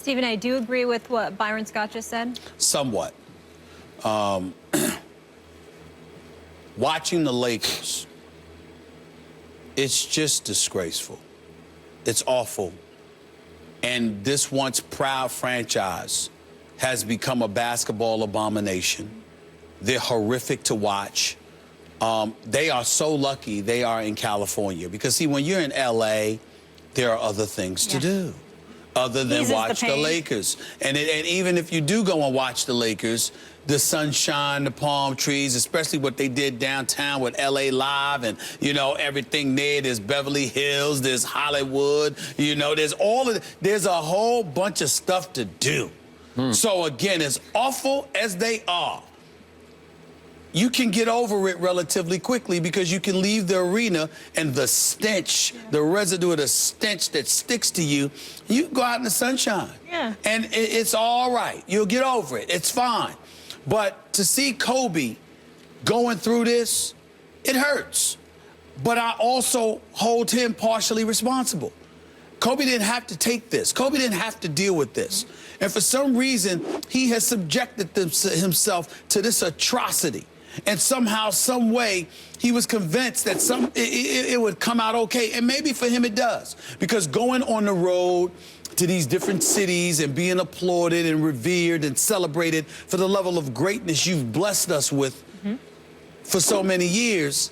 Stephen A., do you agree with what Byron Scott just said? Somewhat. Watching the Lakers, it's just disgraceful. It's awful. And this once proud franchise has become a basketball abomination. They're horrific to watch. They are so lucky they are in California because, see, when you're in L.A., there are other things to do other than watch the Lakers. And even if you do go and watch the Lakers, the sunshine, the palm trees, especially what they did downtown with L.A. Live and, you know, everything there. There's Beverly Hills, there's Hollywood, you know, there's a whole bunch of stuff to do. So, again, as awful as they are, you can get over it relatively quickly because you can leave the arena and the stench, the residue of the stench that sticks to you, you can go out in the sunshine. And it's all right. You'll get over it. It's fine. But to see Kobe going through this, it hurts. But I also hold him partially responsible. Kobe didn't have to take this. Kobe didn't have to deal with this. And for some reason, he has subjected himself to this atrocity. And somehow, some way, he was convinced that it would come out okay. And maybe for him it does. Because going on the road to these different cities and being applauded and revered and celebrated for the level of greatness you've blessed us with for so many years,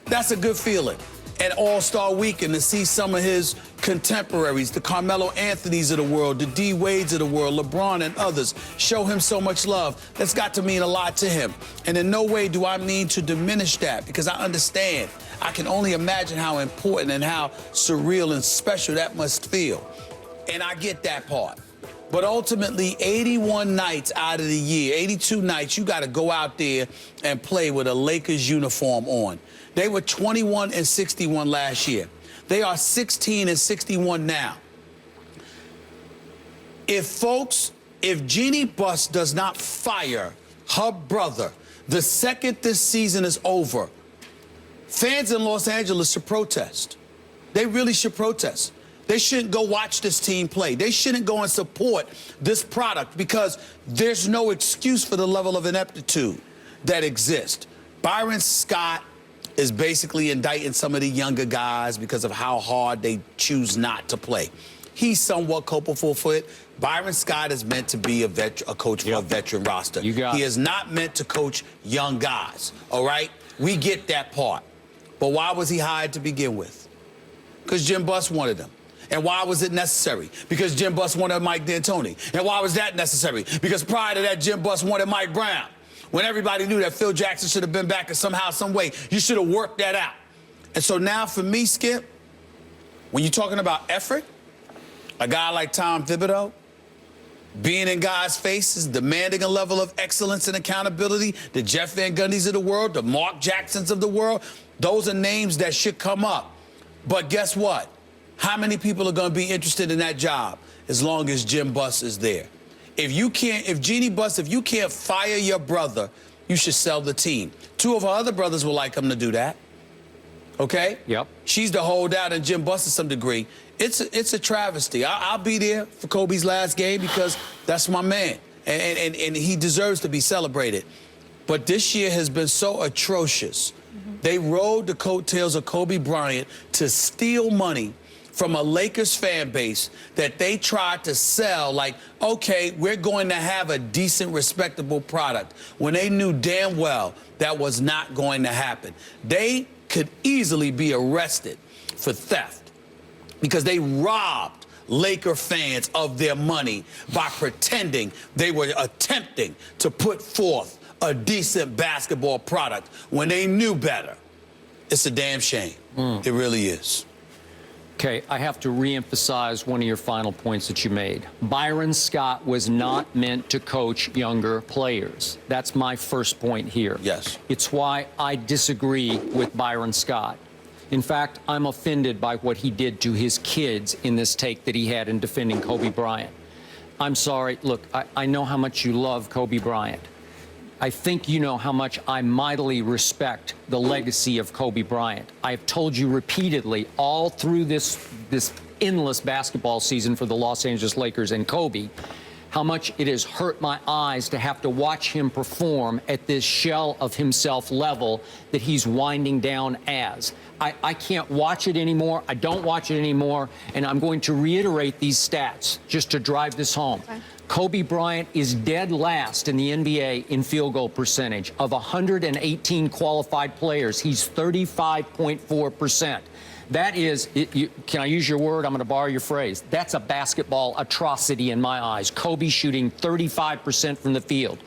that's a good feeling. And All-Star Weekend to see some of his contemporaries, the Carmelo Anthonys of the world, the D Wades of the world, LeBron and others, show him so much love. That's got to mean a lot to him. And in no way do I mean to diminish that because I understand. I can only imagine how important and how surreal and special that must feel. And I get that part. But ultimately, 81 nights out of the year, 82 nights, you got to go out there and play with a Lakers uniform on. They were 21-61 last year. They are 16-61 now. If Jeannie Buss does not fire her brother the second this season is over, fans in Los Angeles should protest. They really should protest. They shouldn't go watch this team play. They shouldn't go and support this product because there's no excuse for the level of ineptitude that exists. Byron Scott is basically indicting some of the younger guys because of how hard they choose not to play. He's somewhat culpable for it. Byron Scott is meant to be a coach for a veteran roster. He is not meant to coach young guys, all right? We get that part. But why was he hired to begin with? Because Jim Buss wanted him. And why was it necessary? Because Jim Buss wanted Mike D'Antoni. And why was that necessary? Because prior to that, Jim Buss wanted Mike Brown. When everybody knew that Phil Jackson should have been back and somehow, some way, you should have worked that out. And so now for me, Skip, when you're talking about effort, a guy like Tom Thibodeau, being in guys' faces, demanding a level of excellence and accountability, the Jeff Van Gundy's of the world, the Mark Jacksons of the world, those are names that should come up. But guess what? How many people are going to be interested in that job as long as Jim Buss is there? If Jeannie Buss, if you can't fire your brother, you should sell the team. Two of her other brothers would like him to do that. Okay? Yep. She's the holdout and Jim Buss to some degree. It's a travesty. I'll be there for Kobe's last game because that's my man. And he deserves to be celebrated. But this year has been so atrocious. They rode the coattails of Kobe Bryant to steal money from a Lakers fan base that they tried to sell like, okay, we're going to have a decent, respectable product, when they knew damn well that was not going to happen. They could easily be arrested for theft because they robbed Laker fans of their money by pretending they were attempting to put forth a decent basketball product when they knew better. It's a damn shame. It really is. Okay, I have to reemphasize one of your final points that you made. Byron Scott was not meant to coach younger players. That's my first point here. Yes. It's why I disagree with Byron Scott. In fact, I'm offended by what he did to his kids in this take that he had in defending Kobe Bryant. I'm sorry. Look, I know how much you love Kobe Bryant. I think you know how much I mightily respect the legacy of Kobe Bryant. I've told you repeatedly all through this endless basketball season for the Los Angeles Lakers and Kobe, how much it has hurt my eyes to have to watch him perform at this shell of himself level that he's winding down as. I can't watch it anymore. I don't watch it anymore. And I'm going to reiterate these stats just to drive this home. Okay. Kobe Bryant is dead last in the NBA in field goal percentage. Of 118 qualified players, he's 35.4%. That is, can I use your word? I'm going to borrow your phrase. That's a basketball atrocity in my eyes. Kobe shooting 35% from the field.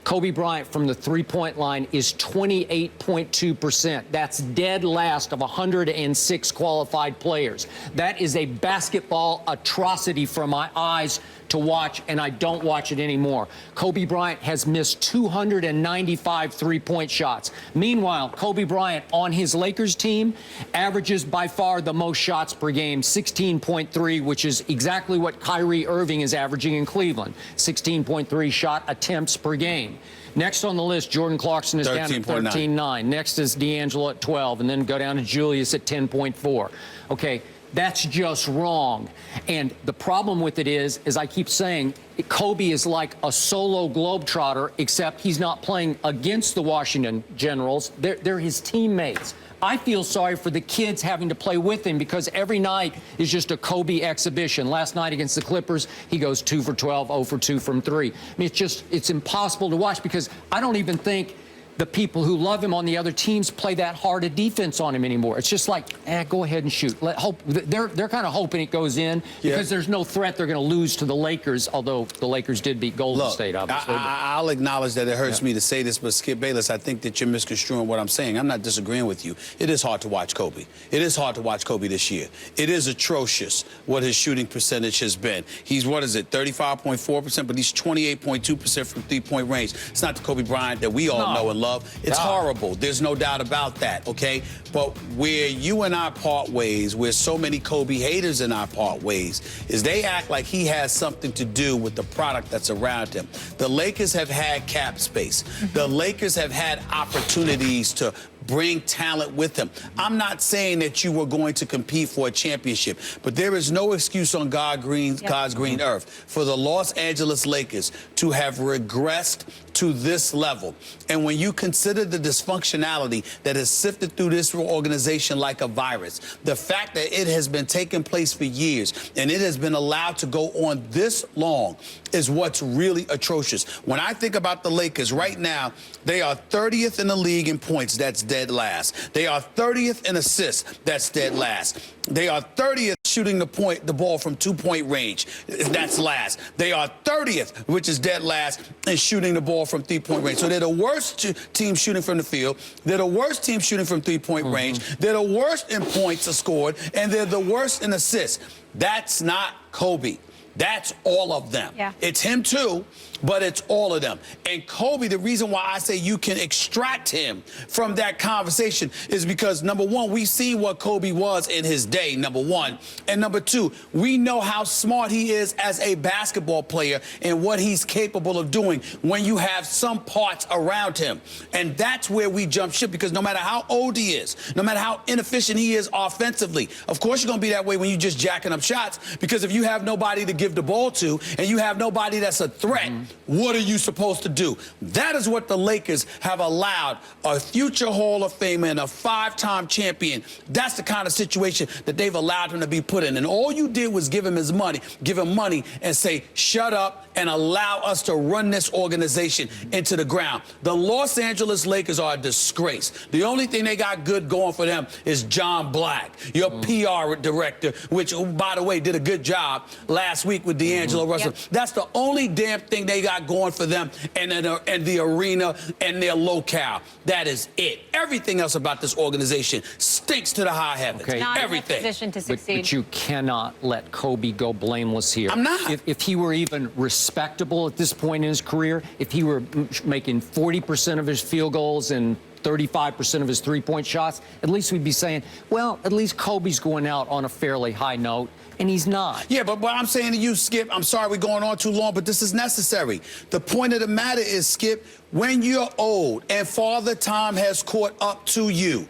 Kobe Bryant from the three-point line is 28.2%. That's dead last of 106 qualified players. That is a basketball atrocity for my eyes to watch, and I don't watch it anymore. Kobe Bryant has missed 295 three-point shots. Meanwhile, Kobe Bryant on his Lakers team averages by far the most shots per game, 16.3, which is exactly what Kyrie Irving is averaging in Cleveland, 16.3 shot attempts per game. Next on the list, Jordan Clarkson is down at 13.9. Next is D'Angelo at 12, and then go down to Julius at 10.4. Okay. That's just wrong. And the problem with it is, as I keep saying, Kobe is like a solo globetrotter, except he's not playing against the Washington Generals. They're his teammates. I feel sorry for the kids having to play with him because every night is just a Kobe exhibition. Last night against the Clippers, he goes 2 for 12, 0 for 2 from 3. I mean, it's impossible to watch because I don't even think the people who love him on the other teams play that hard a defense on him anymore. It's just like, go ahead and shoot. They're kind of hoping it goes in because there's no threat they're going to lose to the Lakers, although the Lakers did beat Golden State, obviously. I'll acknowledge that it hurts me to say this, but Skip Bayless, I think that you're misconstruing what I'm saying. I'm not disagreeing with you. It is hard to watch Kobe. It is hard to watch Kobe this year. It is atrocious what his shooting percentage has been. He's, 35.4%, but he's 28.2% from three-point range. It's not the Kobe Bryant that we all know and love. It's horrible. There's no doubt about that, okay? But where you and I part ways, where so many Kobe haters and I part ways, is they act like he has something to do with the product that's around him. The Lakers have had cap space. The Lakers have had opportunities to bring talent with them. I'm not saying that you were going to compete for a championship, but there is no excuse on God's green earth for the Los Angeles Lakers to have regressed to this level. And when you consider the dysfunctionality that has sifted through this organization like a virus, the fact that it has been taking place for years and it has been allowed to go on this long is what's really atrocious. When I think about the Lakers right now, they are 30th in the league in points. That's dead last. They are 30th in assists. That's dead last. They are 30th shooting the ball from two-point range. That's last. They are 30th, which is dead last, in shooting the ball from three-point range. So they're the worst team shooting from the field. They're the worst team shooting from three-point range. They're the worst in points scored, and they're the worst in assists. That's not Kobe. That's all of them. Yeah. It's him too, but it's all of them. And Kobe, the reason why I say you can extract him from that conversation is because, number one, we've seen what Kobe was in his day, number one. And number two, we know how smart he is as a basketball player and what he's capable of doing when you have some parts around him. And that's where we jump ship, because no matter how old he is, no matter how inefficient he is offensively, of course you're going to be that way when you're just jacking up shots, because if you have nobody to give the ball to and you have nobody that's a threat, what are you supposed to do? That is what the Lakers have allowed a future Hall of Famer and a five-time champion. That's the kind of situation that they've allowed him to be put in. And all you did was give him money and say, shut up and allow us to run this organization into the ground. The Los Angeles Lakers are a disgrace. The only thing they got good going for them is John Black, your PR director, which, by the way, did a good job last week with D'Angelo Russell. That's the only damn thing they got going for them, and the arena and their locale. That is it. Everything else about this organization stinks to the high heavens. Okay. Not everything. in a position to succeed. But you cannot let Kobe go blameless here. I'm not. If he were even respectable at this point in his career, if he were making 40% of his field goals and 35% of his three-point shots, at least we'd be saying, well, at least Kobe's going out on a fairly high note, and he's not. Yeah, but what I'm saying to you, Skip, I'm sorry we're going on too long, but this is necessary. The point of the matter is, Skip, when you're old and Father Time has caught up to you,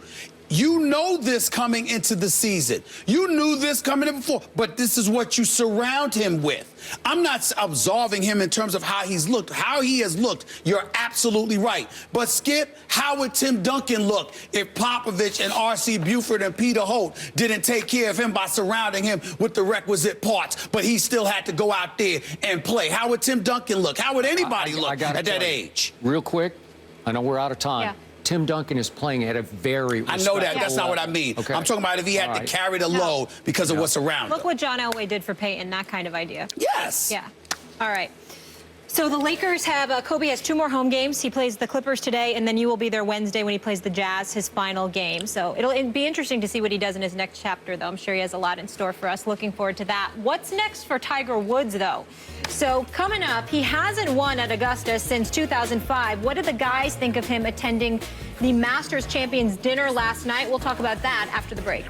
You know this coming into the season. You knew this coming in before, but this is what you surround him with. I'm not absolving him in terms of how he's looked, how he has looked. You're absolutely right. But, Skip, how would Tim Duncan look if Popovich and R.C. Buford and Peter Holt didn't take care of him by surrounding him with the requisite parts, but he still had to go out there and play? How would Tim Duncan look? How would anybody look at that age? Real quick, I know we're out of time. Yeah. Tim Duncan is playing at a very I know that. That's not what I mean. Okay. I'm talking about if he had to carry the load because of what's around Look him. what John Elway did for Peyton, that kind of idea. Yes. Yeah. All right. So the Lakers have, Kobe has 2 more home games. He plays the Clippers today, and then you will be there Wednesday when he plays the Jazz, his final game. So it'll be interesting to see what he does in his next chapter, though. I'm sure he has a lot in store for us. Looking forward to that. What's next for Tiger Woods, though? So coming up, he hasn't won at Augusta since 2005. What did the guys think of him attending the Masters Champions dinner last night? We'll talk about that after the break.